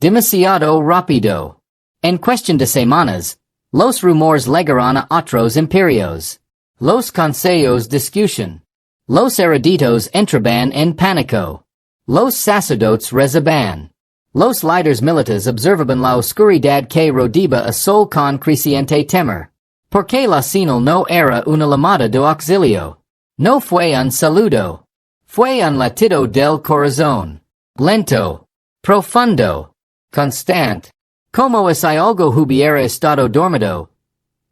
demasiado rápido. En cuestión de semanas, los rumores llegaron a otros imperios. Los consejos discusión. Los eruditos entraban en pánico. Los sacerdotes rezaban. Los líderes militares observaban la oscuridad que rodeaba a sol con creciente temor. Porque la señal no era una llamada de auxilio. No fue un saludo. Fue un latido del corazón. Lento. Profundo. Constante. Como si algo hubiera estado dormido.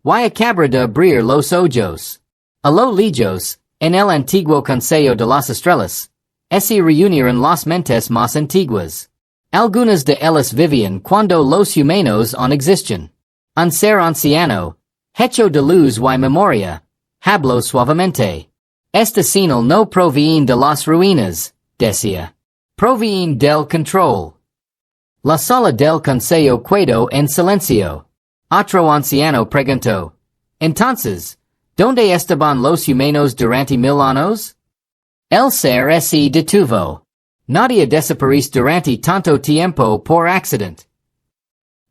Y acabara de abrir los ojos. A lo lejos, en el antiguo Consejo de las Estrellas, se reunieron las mentes más antiguas. Algunas de ellas vivían cuando los humanos aún existían. Un ser anciano, hecho de luz y memoria, habló suavemente. Esta señal no proviene de las ruinas, decía. Proviene del control. La sala del consejo quedó en silencio. Otro anciano preguntó. Entonces, ¿dónde estaban los humanos durante 1000 años? El ser se detuvo. Nadie desapareció durante tanto tiempo por accidente.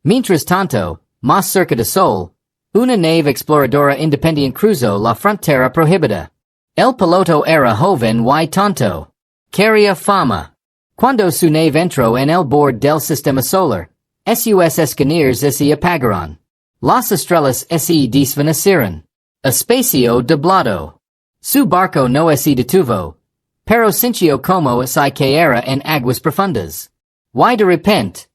Mientras tanto, más cerca del sol, una nave exploradora independiente cruzó la frontera prohibida. El piloto era joven y tonto. Quería fama. Cuando su nave entró en el borde del sistema solar, sus escáneres se apagaron. Las estrellas se desvanecieron. Espacio doblado. Su barco no se detuvo, pero sintió como si caera en aguas profundas. Y de repente,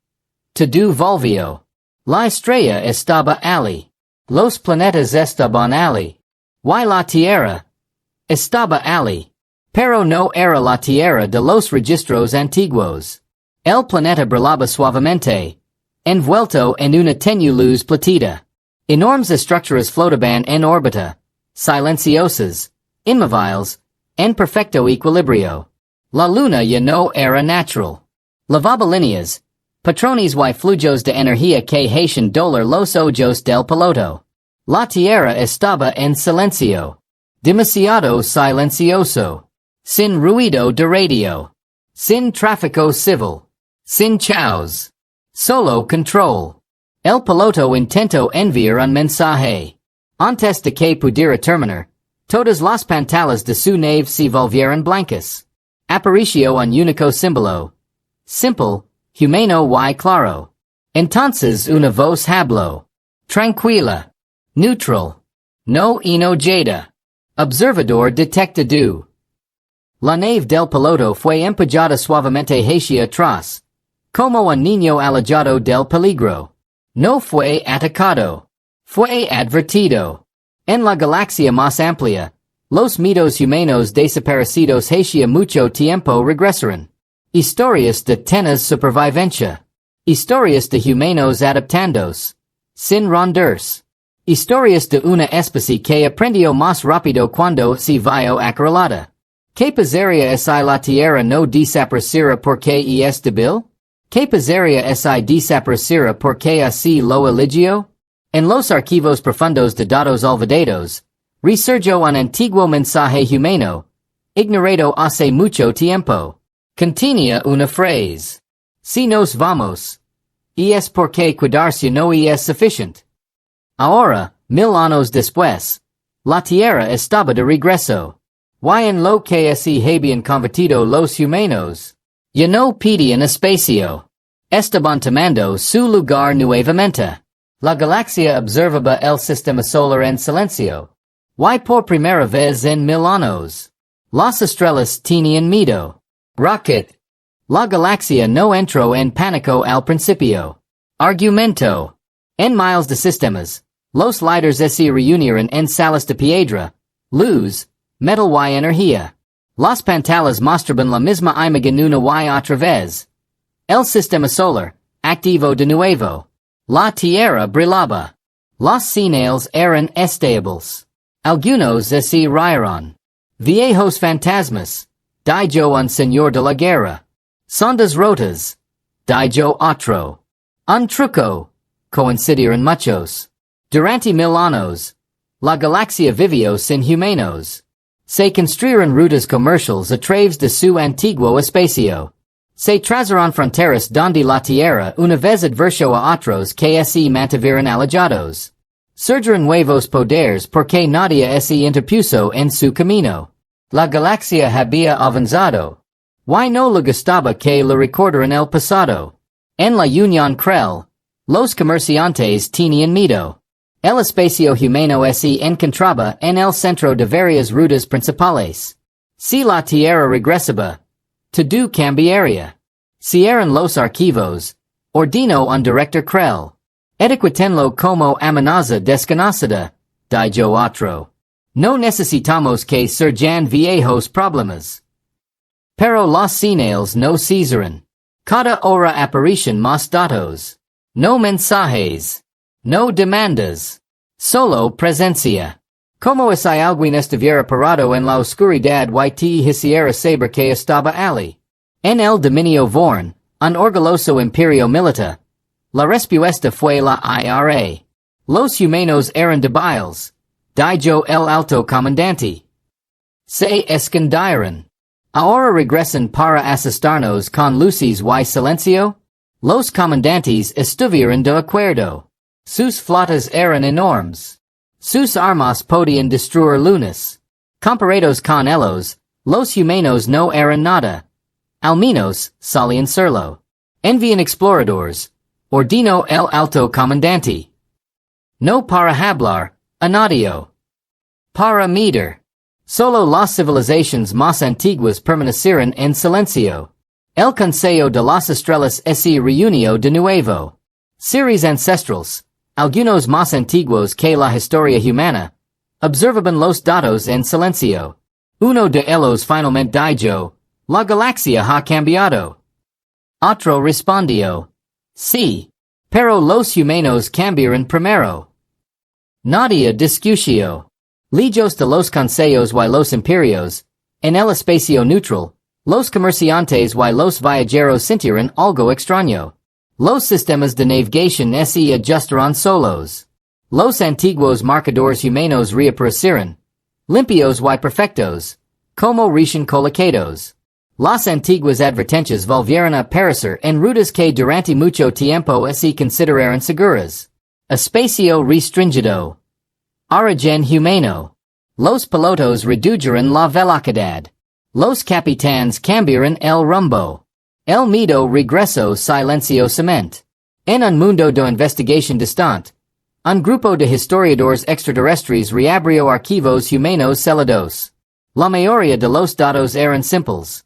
todo volvió. La estrella estaba allí. Los planetas estaban allí. Y la Tierra estaba allí. Pero no era la Tierra de los registros antiguos. El planeta brillaba suavemente, envuelto en una tenue luz platida. Enormes estructuras flotaban en órbita, silenciosas, inmóviles, en perfecto equilibrio. La luna ya no era natural. Lavaba líneas, patrones y flujos de energía que hacían doler los ojos del piloto. La Tierra estaba en silencio. Demasiado silencioso. Sin ruido de radio. Sin tráfico civil. Sin chaos. Solo control. El piloto intentó enviar un mensaje. Antes de que pudiera terminar, todas las pantallas de su nave se volvieron blancas. Apareció un único símbolo. Simple, humano y claro. Entonces una voz habló. Tranquila. Neutral. No enojada. Observador detectado. La nave del piloto fue empujada suavemente hacia atrás. Como un niño alejado del peligro. No fue atacado. Fue advertido. En la galaxia más amplia, los mitos humanos desaparecidos hacia mucho tiempo regresaron. Historias de tenas supervivencia. Historias de humanos adaptándose. Sin rendirse. Historias de una especie que aprendió más rápido cuando se vio acorralada. ¿Qué pasaría si la Tierra no desapareciera porque es débil? ¿Qué pasaría si desapareciera porque así lo eligió? En los archivos profundos de datos olvidados, resurgió un antiguo mensaje humano, ignorado hace mucho tiempo. Contenía una frase. Si nos vamos, es porque cuidarse no es suficiente. Ahora, 1000 años después, la Tierra estaba de regreso. Y en lo que se habían convertido los humanos, ya no pedían espacio. Estaban tomando su lugar nuevamente. La galaxia observaba el sistema solar en silencio. Y por primera vez en 1000 años, las estrellas tenían miedo. Rocket. La galaxia no entró en pánico al principio. Argumento. En miles de sistemas, los líderes se reunieron en salas de piedra, luz, metal y energía. Las pantallas mostraban la misma imagen una y otra vez. El sistema solar, activo de nuevo. La Tierra brillaba. Las señales eran estables. Algunos se rieron. Viejos fantasmas. Dijo un señor de la guerra. Sondas rotas. Dijo otro. Un truco. Coincidieron muchos. Durante 1000 años, la galaxia vivió sin humanos. Se construyeron rutas comerciales a través de su antiguo espacio. Se trazaron fronteras donde la tierra una vez advertió a otros que se mantuvieron alejados. Surgieron nuevos poderes porque nadie se interpuso en su camino. La galaxia había avanzado. Y no le gustaba que le recordaran el pasado. En la Unión Cruel, los comerciantes tenían miedo. El espacio humano se encontraba en el centro de varias rutas principales. Si la Tierra regresaba, todo cambiaría. Si eran los archivos, ordinó un director cruel. Etiquetenlo como amenaza desconocida, dijo otro. No necesitamos que surjan viejos problemas. Pero los señales no cesaron. Cada hora aparecen más datos. No mensajes. No demandas. Solo presencia. Como si alguien estuviera parado en la oscuridad y te hiciera saber que estaba allí. En el dominio vorn, un orgulloso imperio militar. La respuesta fue la IRA. Los humanos eran débiles, dijo el alto comandante. Se escondieron. Ahora regresan para asustarnos con luces y silencio? Los comandantes estuvieron de acuerdo. Sus flotas eran enormes. Sus armas podían destruir lunas. Comparados con ellos, los humanos no eran nada. Al menos, solían serlo. Envían exploradores. Ordinó el alto comandante. No para hablar, a nadie. Para medir. Solo las civilizaciones más antiguas permanecieron en silencio. El Consejo de las Estrellas se reunió de nuevo. Seres ancestrales, algunos más antiguos que la historia humana, observaban los datos en silencio. Uno de ellos finalmente dijo, la galaxia ha cambiado. Otro respondió, sí, pero los humanos cambiaron primero. Nadie discutió. Lejos de los consejos y los imperios, en el espacio neutral, los comerciantes y los viajeros sintieron algo extraño. Los sistemas de navegación se ajustaron solos. Los antiguos marcadores humanos reaparecieron, limpios y perfectos, como recién colocados. Las antiguas advertencias volvieron a aparecer en rutas que durante mucho tiempo se consideraron seguras. Espacio restringido. Origen humano. Los pilotos redujeron la velocidad. Los capitanes cambiaron el rumbo. El miedo regresó silenciosamente. En un mundo de investigación distante, un grupo de historiadores extraterrestres reabrió archivos humanos celados. La mayoría de los datos eran simples.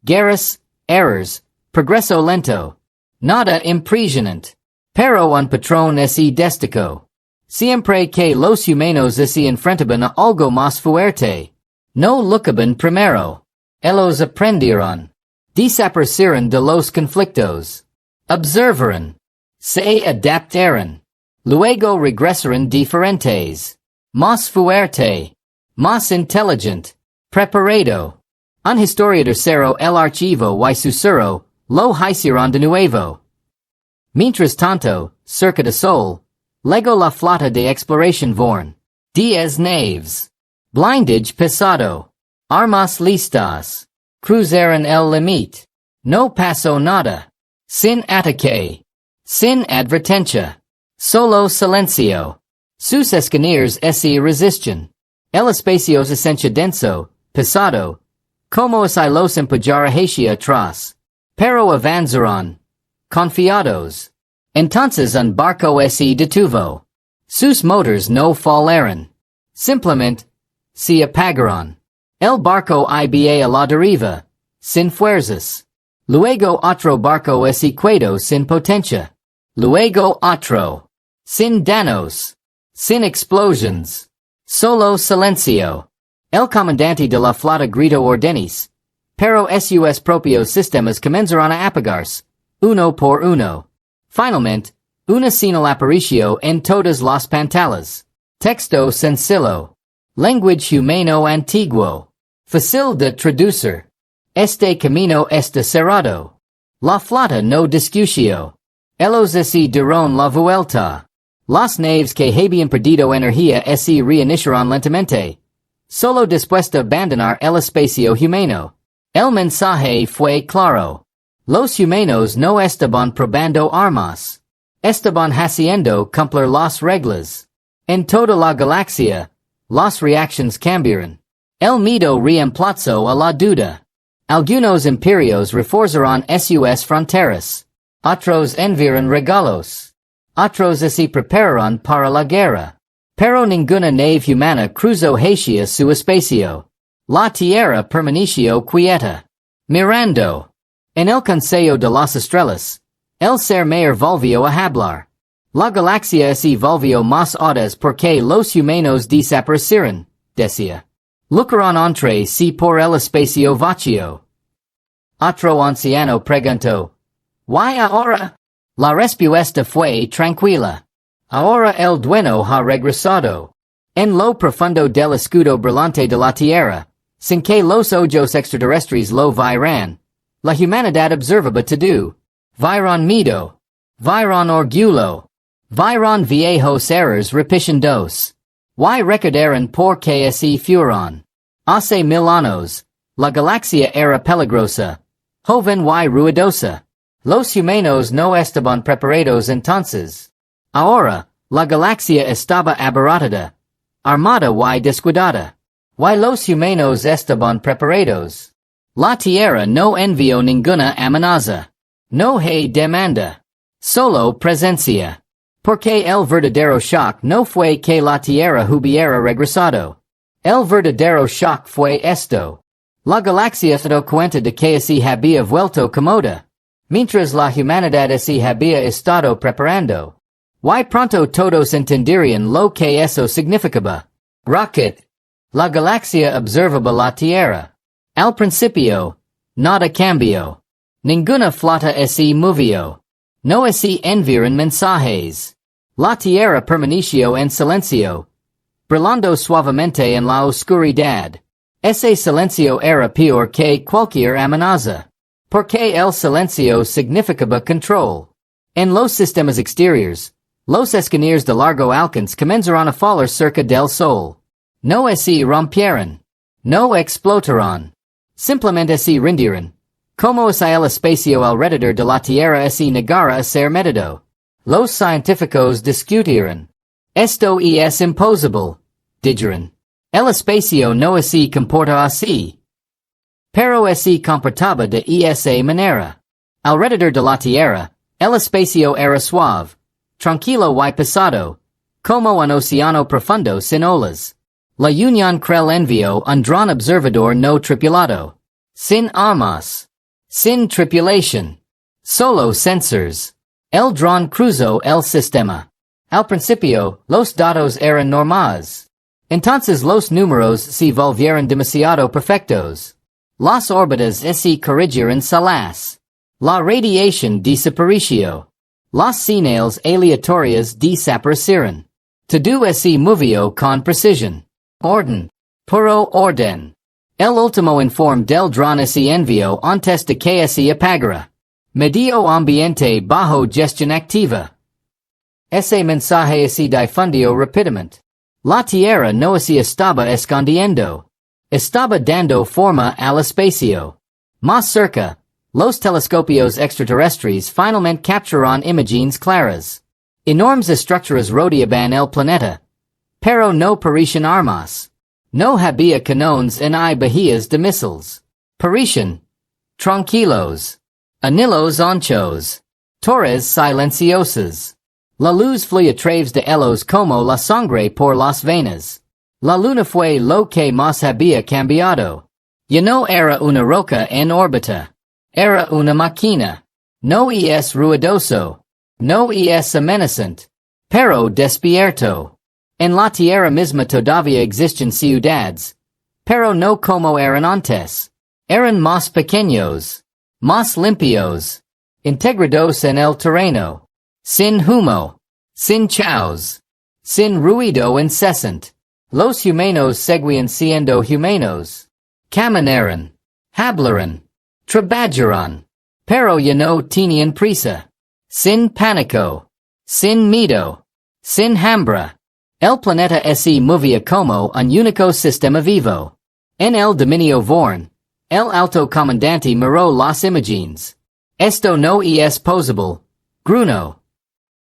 Guerras, errors, progreso lento. Nada impresionante. Pero un patrón se destacó. Siempre que los humanos se enfrentaban a algo más fuerte. No luchaban primero. Ellos aprendieron. Desaparecieron de los conflictos. Observaron. Se adaptaron. Luego regresaron diferentes. Más fuerte. Más inteligente. Preparado. Un historiador cerró el archivo y susurró, lo hicieron de nuevo. Mientras tanto, cerca de Sol, llegó la flota de exploración vorn. 10 naves. Blindage pesado. Armas listas. Cruzaron el límite. No pasó nada. Sin ataque. Sin advertencia. Solo silencio. Sus escaneers se resisten. El espacio se siente denso, pesado. Como si los empujara hacia atrás. Pero avanzaron. Confiados. Entonces un barco se detuvo. Sus motors no fallaron. Simplemente, se apagaron. El barco iba a la deriva. Sin fuerzas. Luego otro barco se quedó sin potencia. Luego otro. Sin daños. Sin explosions. Solo silencio. El comandante de la flota gritó órdenes. Pero sus propios sistemas comenzaron a apagarse, uno por uno. Finalmente, una señal apareció en todas las pantallas. Texto sencillo. Lenguaje humano antiguo. Fácil de traducir. Este camino está cerrado. La flota no discutió. Ellos se dieron la vuelta. Las naves que habían perdido energía se reiniciaron lentamente. Solo después de abandonar el espacio humano. El mensaje fue claro. Los humanos no estaban probando armas. Estaban haciendo cumplir las reglas. En toda la galaxia, las reacciones cambiaron. El miedo reemplazó a la duda. Algunos imperios reforzaron sus fronteras. Otros enviaron regalos. Otros se prepararon para la guerra. Pero ninguna nave humana cruzó hacia su espacio. La Tierra permaneció quieta. Mirando. En el Consejo de las Estrellas, el ser mayor volvió a hablar. La galaxia se volvió más audaz porque los humanos desaparecieron, decía. Lucaron entre sí por el espacio vacío. Otro anciano preguntó, ¿Why ahora? La respuesta fue tranquila. Ahora el dueño ha regresado. En lo profundo del escudo brillante de la Tierra, sin que los ojos extraterrestres lo vieran, la humanidad observaba todo. Vieron miedo. Vieron orgullo. Vieron viejos errores repitiéndose. Y recordaron por qué así fueron. Hace 1000 años, la galaxia era peligrosa. Joven y ruidosa. Los humanos no estaban preparados entonces. Ahora, la galaxia estaba abarrotada, armada y descuidada. Y los humanos estaban preparados. La Tierra no envió ninguna amenaza. No hay demanda. Solo presencia. Porque el verdadero shock no fue que la Tierra hubiera regresado. El verdadero shock fue esto. La galaxia se dio cuenta de que se había vuelto cómoda. Mientras la humanidad se había estado preparando. Y pronto todos entenderían lo que eso significaba. Rocket. La galaxia observaba la Tierra. Al principio, nada cambió. Ninguna flota se movió. No se enviaron mensajes. La Tierra permaneció en silencio, brillando suavemente en la oscuridad. Ese silencio era peor que cualquier amenaza. Porque el silencio significaba control. En los sistemas exteriores, los escáneres de largo alcance comenzaron a fallar cerca del Sol. No se rompieron. No explotaron. Simplemente se rindieron. Como es el espacio alrededor de la Tierra se negara a ser medido. Los científicos discutieron. Esto es imposible, dijeron. El espacio no se comporta así. Pero se comportaba de esa manera. Alrededor de la Tierra, el espacio era suave, tranquilo y pesado, como un océano profundo sin olas. La Unión Creel envió un gran observador no tripulado. Sin armas. Sin tripulación. Solo sensors. El dron cruzó el sistema. Al principio, los datos eran normales. Entonces los números se volvieron demasiado perfectos. Las órbitas se corrigieron solas. La radiación desapareció. Las señales aleatorias desaparecieron. Todo se movió con precisión. Orden. Puro orden. El último informe del dron se envió antes de que se apagara. Medio ambiente bajo gestión activa. Ese mensaje se difundió rápidamente. La Tierra no se estaba escondiendo. Estaba dando forma al espacio. Más cerca, los telescopios extraterrestres finalmente capturaron imágenes claras. Enormes estructuras rodeaban el planeta. Pero no parecían armas. No había canones ni bahías de misiles. Parecían tranquilos. Anillos anchos. Torres silenciosas. La luz fluía a través de ellos como la sangre por las venas. La luna fue lo que más había cambiado. Ya no era una roca en órbita. Era una máquina. No es ruidoso. No es amenazante. Pero despierto. En la Tierra misma todavía existen ciudades. Pero no como eran antes. Eran más pequeños. Más limpios. Integrados en el terreno. Sin humo. Sin chaos. Sin ruido incesante. Los humanos seguían siendo humanos. Caminaron. Hablaron. Trabajaron. Pero ya no tenían prisa. Sin pánico. Sin miedo. Sin hambre. El planeta se movía como un único sistema vivo. En el dominio Vorn, el alto comandante miró las imágenes. Esto no es posible. Gruno.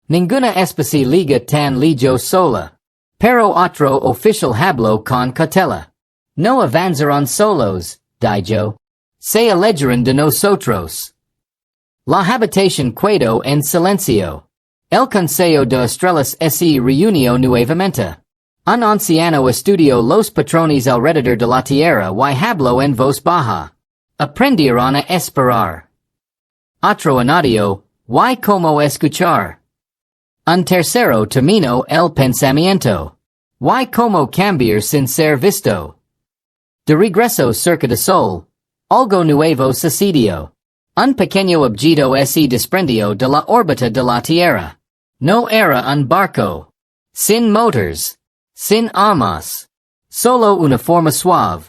Ninguna especie liga tan lijo sola. Pero otro oficial hablo con cautela. No avanzaron solos, dijo. Se alejaron de nosotros. La habitación quedó en silencio. El Consejo de Estrellas se reunió nuevamente. Un anciano estudió los patrones alrededor de la Tierra y habló en voz baja. Aprendieron a esperar. Otro añadió, y cómo escuchar. Un tercero terminó el pensamiento. Y cómo cambiar sin ser visto. De regreso cerca de sol, algo nuevo sucedió. Un pequeño objeto se desprendió de la órbita de la Tierra. No era un barco. Sin motors. Sin armas. Solo una forma suave.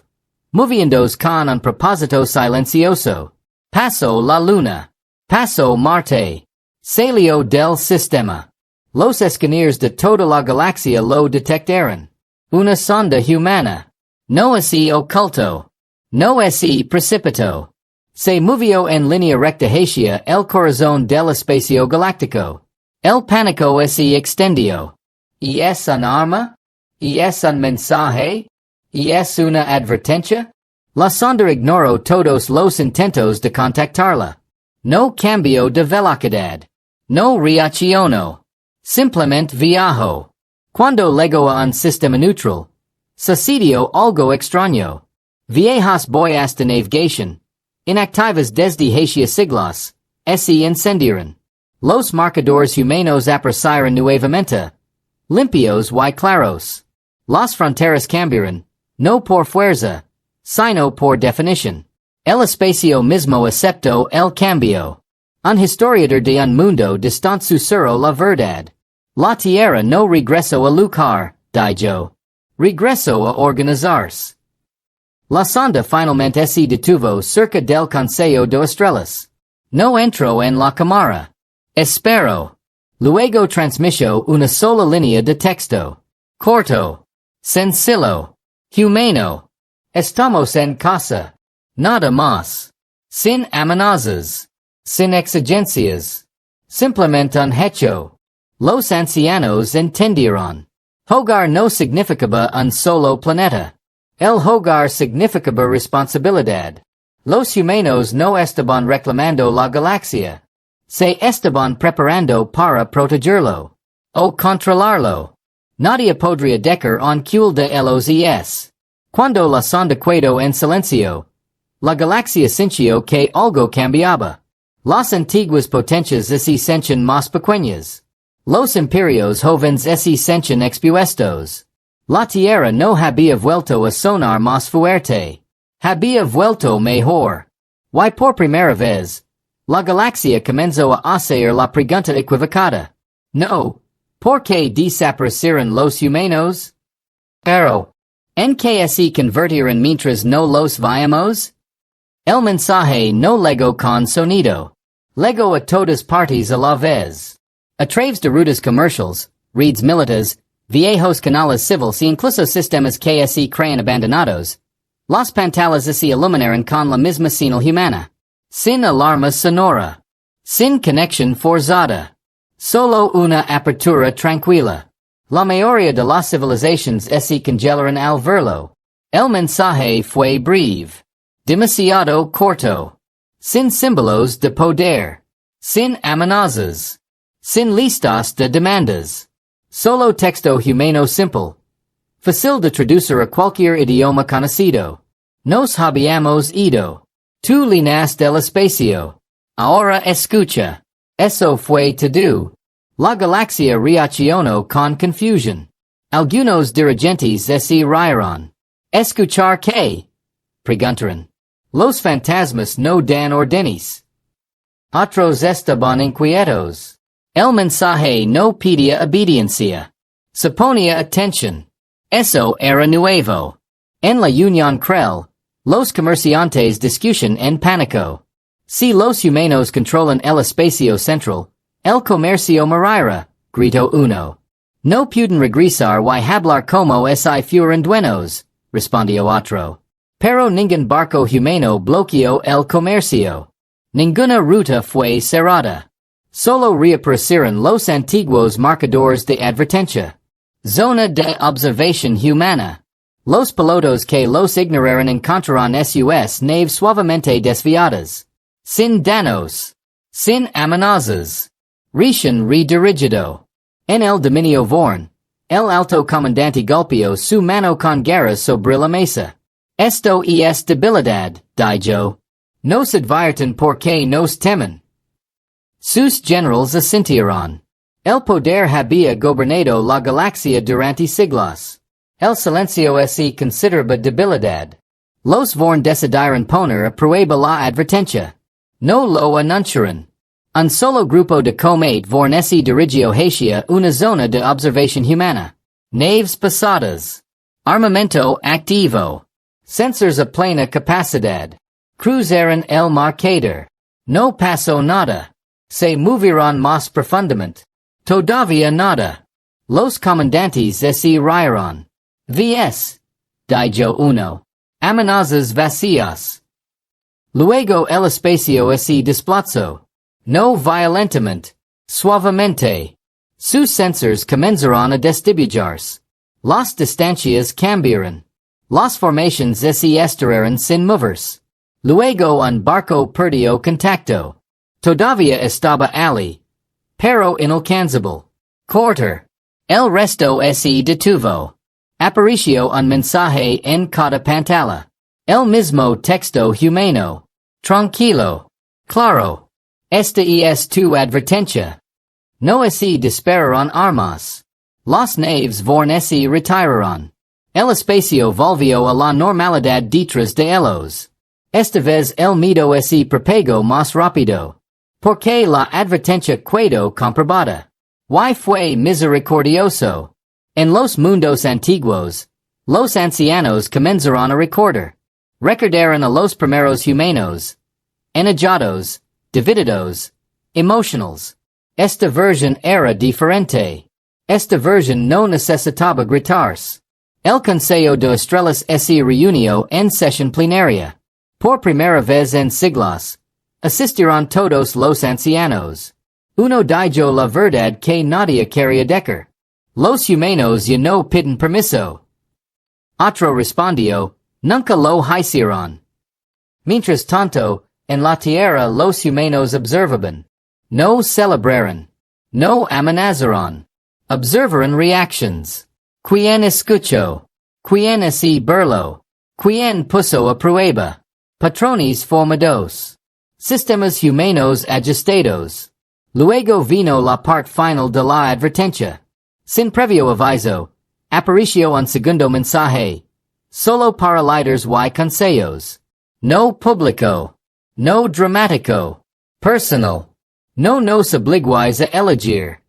Moviéndose con un propósito silencioso. Pasó la luna. Pasó Marte. Salió del sistema. Los escaneers de toda la galaxia lo detectaron. Una sonda humana. No es oculto. No es precipitó. Se movió en línea recta hacia el corazón del espacio galáctico. El pánico se extendió. ¿Y es un arma? ¿Y es un mensaje? ¿Y es una advertencia? La sonda ignoró todos los intentos de contactarla. No cambió de velocidad. No reaccionó. Simplemente viajó. Cuando llegó a un sistema neutral, sucedió algo extraño. Viejas boyas de navegación, inactivas desde hacia siglos, se encendieron. Los marcadores humanos aparecieron nuevamente, limpios y claros. Las fronteras cambiaron, no por fuerza, sino por definición. El espacio mismo aceptó el cambio. Un historiador de un mundo distante susurró la verdad. La Tierra no regresó a lugar, dijo. Regresó a organizarse. La sonda finalmente se detuvo cerca del Consejo de Estrellas. No entró en la cámara. Esperó. Luego transmitió una sola línea de texto. Corto. Sencillo. Humano. Estamos en casa. Nada más. Sin amenazas. Sin exigencias. Simplemente un hecho. Los ancianos entendieron. Hogar no significaba un solo planeta. El hogar significaba responsabilidad. Los humanos no estaban reclamando la galaxia. Se estaban preparando para protegerlo. O controlarlo. Nadie podría dejar un cul de los es. Cuando la sonda quedó en silencio, la galaxia sintió que algo cambiaba. Las antiguas potencias se sentían más pequeñas. Los imperios jóvenes se sentían expuestos. La Tierra no había vuelto a sonar más fuerte. Había vuelto mejor. Y por primera vez, la galaxia comenzó a hacer la pregunta equivocada. No. ¿Por qué desaparecieron los humanos? Pero, ¿en qué se convirtieron mientras no los veíamos? El mensaje no llegó con sonido. Llegó a todas partes a la vez. A través de rutas comerciales, redes militares, viejos canales civiles e incluso sistemas que se crean abandonados. Las pantallas se iluminaron con la misma señal humana. Sin alarma sonora. Sin conexión forzada. Solo una apertura tranquila. La mayoría de las civilizaciones se congelaron al verlo. El mensaje fue breve. Demasiado corto. Sin símbolos de poder. Sin amenazas. Sin listas de demandas. Solo texto humano simple. Fácil de traducir a cualquier idioma conocido. Nos habíamos ido. Tú líneas del espacio. Ahora escucha. Eso fue todo. La galaxia reaccionó con confusión. Algunos dirigentes se rieron. ¿Escuchar qué? Preguntaron. Los fantasmas no dan órdenes. Otros estaban inquietos. El mensaje no pedía obediencia. Suponía atención. Eso era nuevo. En la Unión Crel, los comerciantes discutían en pánico. Si los humanos controlan el espacio central, el comercio morirá, gritó uno. No pueden regresar y hablar como si fueran dueños, respondió otro. Pero ningún barco humano bloqueó el comercio. Ninguna ruta fue cerrada. Solo reaparecieron los antiguos marcadores de advertencia. Zona de observación humana. Los pilotos que los ignoraron encontrarán sus naves suavemente desviadas. Sin danos. Sin amenazas. Recién redirigido. En el dominio vorn. El alto comandante golpeó su mano con garras sobre la mesa. Esto es debilidad, dijo. Nos advierten porque nos temen. Sus generals asintieron. El poder había gobernado la galaxia durante siglos. El silencio es considerable debilidad. Los vorn decidieron poner a prueba la advertencia. No lo anunciaron. Un solo grupo de comate vorn dirigió hacia una zona de observación humana. Naves pesadas. Armamento activo. Sensors a plena capacidad. Cruzaron el marcador. No pasó nada. Se movieron más profundamente. Todavía nada. Los comandantes se rieron. Vs. Dijo uno. Amenazas vacías. Luego el espacio se desplazó. No violentamente. Suavemente. Sus sensors comenzaron a distribuirse. Las distancias cambiaron. Las formaciones se estiraron sin moverse. Luego un barco perdió contacto. Todavía estaba allí. Pero inalcanzable. Corter. El resto se detuvo. Apareció un mensaje en cada pantalla. El mismo texto humano. Tranquilo. Claro. Esta es tu advertencia. No se dispararon armas. Las naves vorn se retiraron. El espacio volvió a la normalidad detrás de ellos. Esta vez el miedo se propagó más rápido. Porque la advertencia quedó comprobada. Y fue misericordioso. En los mundos antiguos, los ancianos comenzaron a recordar. Recordaron a los primeros humanos. Enojados, divididos, emotionals. Esta versión era diferente. Esta versión no necesitaba gritarse. El Consejo de Estrellas se reunió en sesión plenaria. Por primera vez en siglos. Asistieron todos los ancianos. Uno dijo la verdad que nadie quería decir. Los humanos ya no piden permiso. Otro respondió, nunca lo hicieron. Mientras tanto, en la Tierra los humanos observaban. No celebraron. No amenazaron. Observaron reactions. Quien escuchó. Quien se burló. Quien puso a prueba. Patrones formados. Sistemas humanos ajustados. Luego vino la parte final de la advertencia. Sin previo aviso, apareció un segundo mensaje. Solo para líderes y consejos. No público. No dramático. Personal. No nos obliguáis a elegir.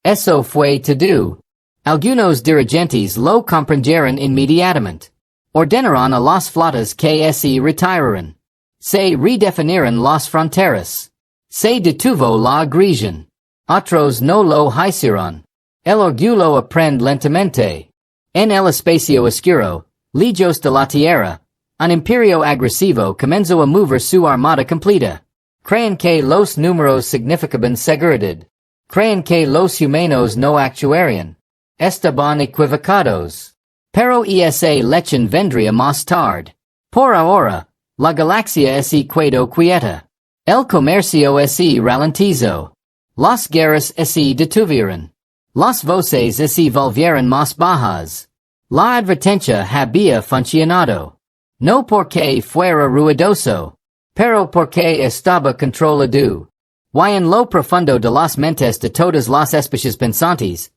Eso fue todo. Algunos dirigentes lo comprendieron inmediatamente. Ordenaron a las flotas que se retiraran. Se redefinieron las fronteras. Se detuvo la agresión. Otros no lo hicieron. El orgullo aprende lentamente. En el espacio oscuro, lejos de la Tierra, un imperio agresivo comenzó a mover su armada completa. Creen que los números significaban seguridad. Creen que los humanos no actuarían. Estaban equivocados. Pero esa lechen vendría más tarde. Por ahora, la galaxia se quedó quieta. El comercio se ralentizó. Las guerras se detuvieron. Las voces se volvieron más bajas. La advertencia había funcionado. No porque fuera ruidoso, pero porque estaba controlado. Y en lo profundo de las mentes de todas las especies pensantes,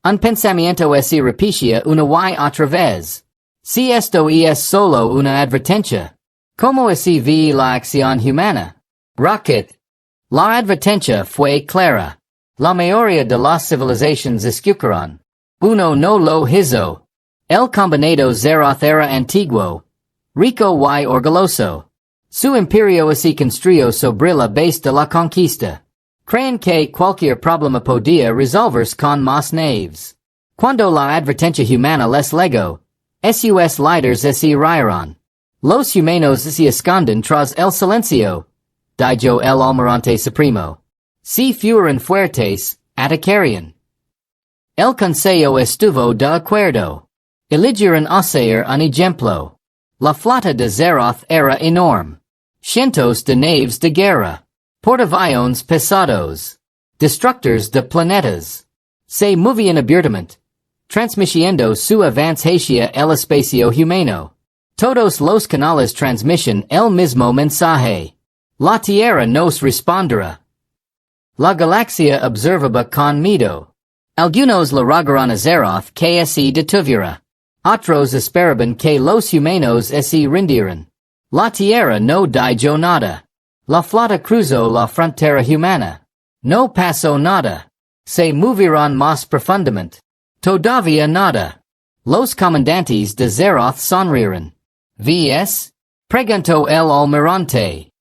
un pensamiento se repetía una y otra vez. Si esto es solo una advertencia, ¿cómo se ve la acción humana? Rocket. La advertencia fue clara. La mayoría de las civilizaciones escucharon. Uno no lo hizo. El combinado Zeroth era antiguo, rico y orgulloso. Su imperio se construyó sobre la base de la conquista. Creen que cualquier problema podía resolverse con más naves. Cuando la advertencia humana les legó, sus líderes se rieron. Los humanos se esconden tras el silencio. dijo el almirante supremo. Si fueron fuertes, atacarían. El consejo estuvo de acuerdo. Eligieron hacer un ejemplo. La flota de Zeroth era enorme. Cientos de naves de guerra. Portaaviones pesados. Destructors de planetas. Se movían abiertamente. Transmitiendo su avance hacia el espacio humano. Todos los canales transmiten el mismo mensaje. La Tierra nos responderá. La galaxia observaba con miedo. Algunos la rogaron a Zeroth que se detuviera. Otros esperaban que los humanos se rindieran. La Tierra no dijo nada. La flota cruzó la frontera humana. No pasó nada. Se movieron más profundamente. Todavía nada. Los comandantes de Zeroth sonrieron. ¿Ves? Preguntó el almirante.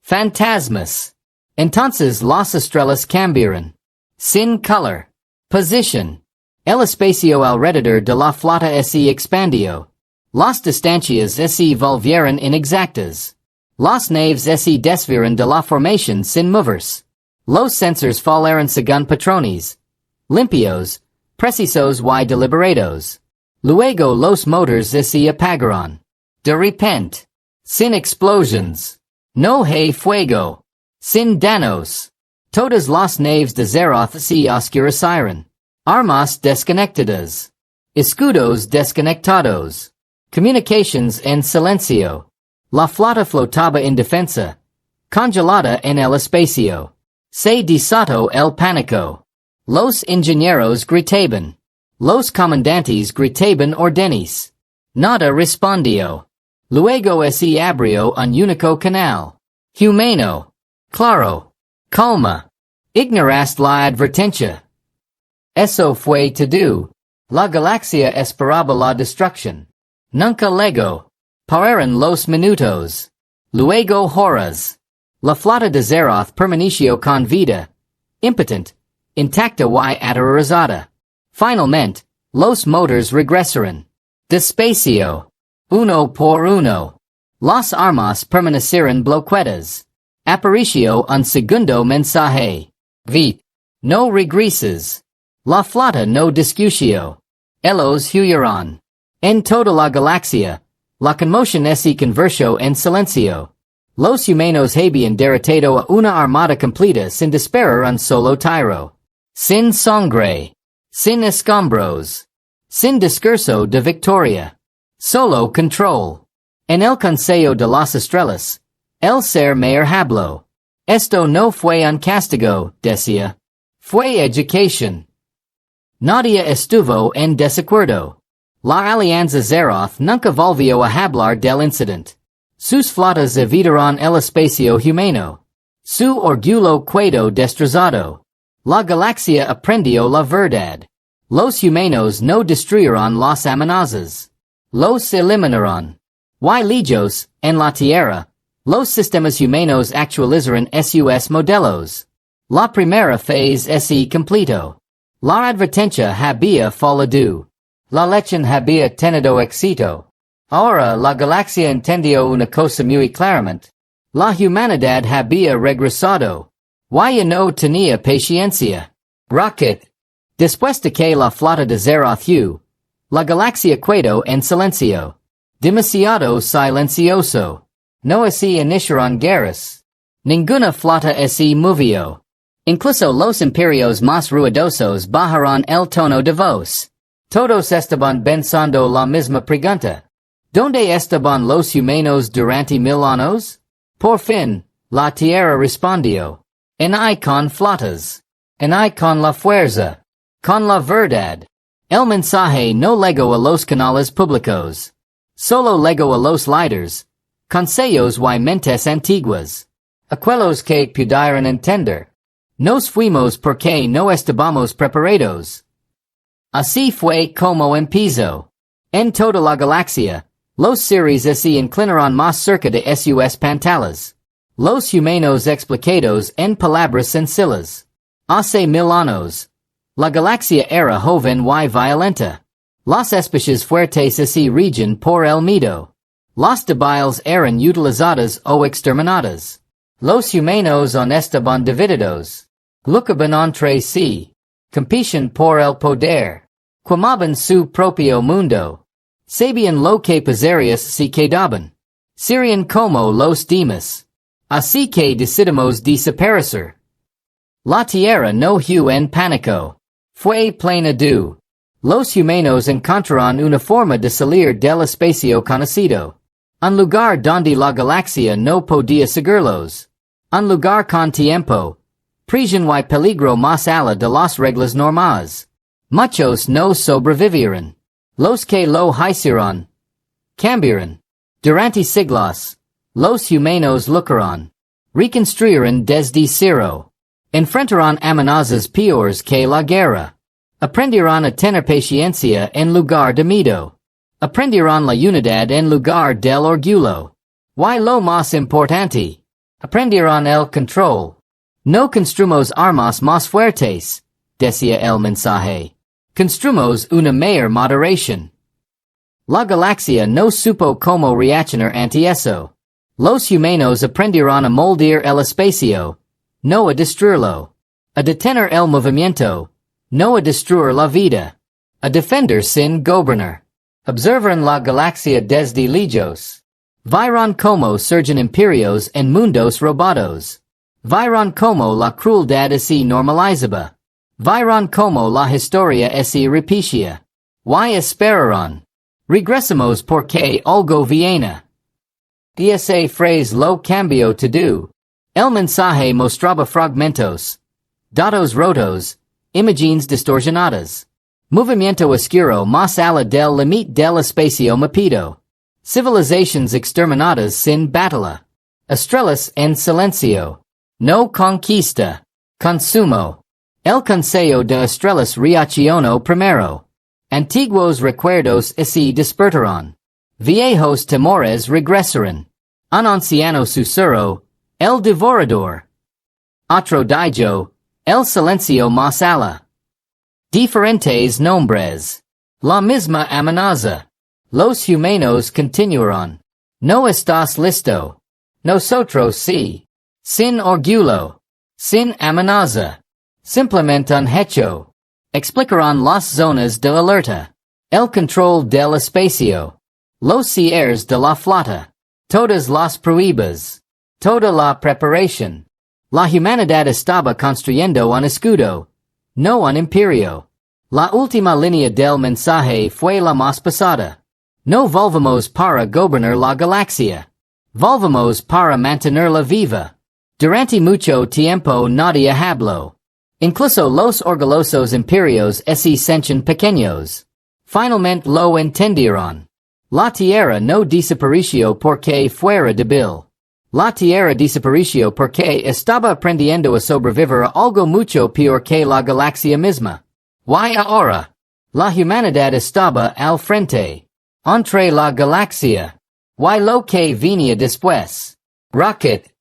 Fantasmas. Entonces las estrellas cambiaron. Sin color. Position. El espacio alrededor de la flota se expandió. Las distancias se volvieron inexactas. Las naves se desviaron de la formación sin moverse. Los sensors fallaron según patrones. Limpios, precisos y deliberados. Luego los motors se apagaron. De repente. Sin explosions. No hay fuego. Sin daños. Todas las naves de Zeroth se oscurecieron. Armas desconectadas. Escudos desconectados. Comunications en silencio. La flota flotaba indefensa. Congelada en el espacio. Se desató el pánico. Los ingenieros gritaban. Los comandantes gritaban órdenes. Nada respondió. Luego se abrió un único canal. Humano. Claro. Calma. Ignoraste la advertencia. Eso fue todo. La galaxia esperaba la destrucción. Nunca llegó. Pasaron los minutos. Luego horas. La flota de Zeroth permaneció con vida. Impotente. Intacta y aterrorizada. Finalmente, los motors regresaron. Despacio. Uno por uno. Las armas permanecieron bloqueadas. Apareció un segundo mensaje. Vite. No regreses. La flota no discutió. Ellos huyeron. En toda la galaxia, la conmoción se convirtió en silencio. Los humanos habían derrotado a una armada completa sin disparar un solo tiro. Sin sangre. Sin escombros. Sin discurso de victoria. Solo control. En el Consejo de las Estrellas, el ser mayor habló. Esto no fue un castigo, decía. Fue educación. Nadie estuvo en desacuerdo. La alianza Zeroth nunca volvió a hablar del incidente. Sus flotas evitaron el espacio humano. Su orgullo quedó destrozado. La galaxia aprendió la verdad. Los humanos no destruyeron las amenazas. Los eliminaron. Y lejos, en la Tierra, los sistemas humanos actualizaron sus modelos. La primera fase se completó. La advertencia había fallado. La lección había tenido éxito. Ahora la galaxia entendió una cosa muy claramente. La humanidad había regresado. Y no tenía paciencia. Rocket. Después de que la flota de Zeroth huyó, la galaxia quedó en silencio. Demasiado silencioso. No se iniciaron guerras. Ninguna flota se movió. Incluso los imperios más ruidosos bajaron el tono de voz. Todos estaban pensando la misma pregunta. ¿Dónde estaban los humanos durante 1000 años? Por fin, la Tierra respondió. En I con flotas. En I con la fuerza. Con la verdad. El mensaje no llegó a los canales públicos. Solo llegó a los líderes. Consejos y mentes antiguas. Aquellos que pudieron entender. Nos fuimos porque no estábamos preparados. Así fue como empezó. En toda la galaxia, los seres se inclinaron más cerca de sus pantallas. Los humanos explicados en palabras sencillas. Hace 1000 años, la galaxia era joven y violenta. Las especies fuertes se rigen por el miedo. Las débiles eran utilizadas o exterminadas. Los humanos on estaban divididos. Lucaban entre sí. Competition por el poder. Quemaban su propio mundo. Sabían lo que pasaría si quedaban. Serían como los demás. Así que decidimos desaparecer. La tierra no huyó en pánico. Fue plena de. Los humanos encontraron una forma de salir del espacio conocido. Un lugar donde la galaxia no podía seguirlos. Un lugar con tiempo. Prisión y peligro más allá de las reglas normales. Muchos no sobrevivieron. Los que lo hicieron cambiaron. Durante siglos, los humanos lucharon. Reconstruyeron desde cero. Enfrentaron amenazas peores que la guerra. Aprendieron a tener paciencia en lugar de miedo. Aprendieron la unidad en lugar del orgullo. Y lo más importante, aprendieron el control. No construimos armas más fuertes, decía el mensaje. Construimos una mayor moderación. La galaxia no supo cómo reaccionar ante eso. Los humanos aprendieron a moldear el espacio, no a destruirlo. A detener el movimiento, no a destruir la vida. A defender sin gobernar. Observaron la galaxia desde lejos. Vieron cómo surgen imperios en mundos robados. Vieron cómo la crueldad se normalizaba. Vieron cómo la historia se repetía. Y esperaron. Regresamos porque algo viene. Esa frase lo cambió todo. El mensaje mostraba fragmentos. Datos rotos. Imágenes distorsionadas. Movimiento oscuro más allá del límite del espacio mapeado. Civilizaciones exterminadas sin batalla. Estrellas en silencio. No conquista. Consumo. El Consejo de Estrellas reaccionó primero. Antiguos recuerdos se despertaron. Viejos temores regresaron. Un anciano susurro. El devorador. Otro dijo. El silencio más allá. Diferentes nombres. La misma amenaza. Los humanos continuaron. No estás listo. Nosotros sí. Sin orgullo. Sin amenaza. Simplemente un hecho. Explicarán las zonas de alerta. El control del espacio. Los cierres de la flota. Todas las pruebas. Toda la preparación. La humanidad estaba construyendo un escudo. No un imperio. La última línea del mensaje fue la más pesada. No volvamos para gobernar la galaxia. Volvamos para mantenerla viva. Durante mucho tiempo nadie habló. Incluso los orgullosos imperios se sentían pequeños. Finalmente lo entendieron. La Tierra no desapareció porque fuera débil. La Tierra desapareció porque estaba aprendiendo a sobrevivir a algo mucho peor que la galaxia misma. Y ahora, la humanidad estaba al frente. Entre la galaxia. Y lo que venía después. Rocket.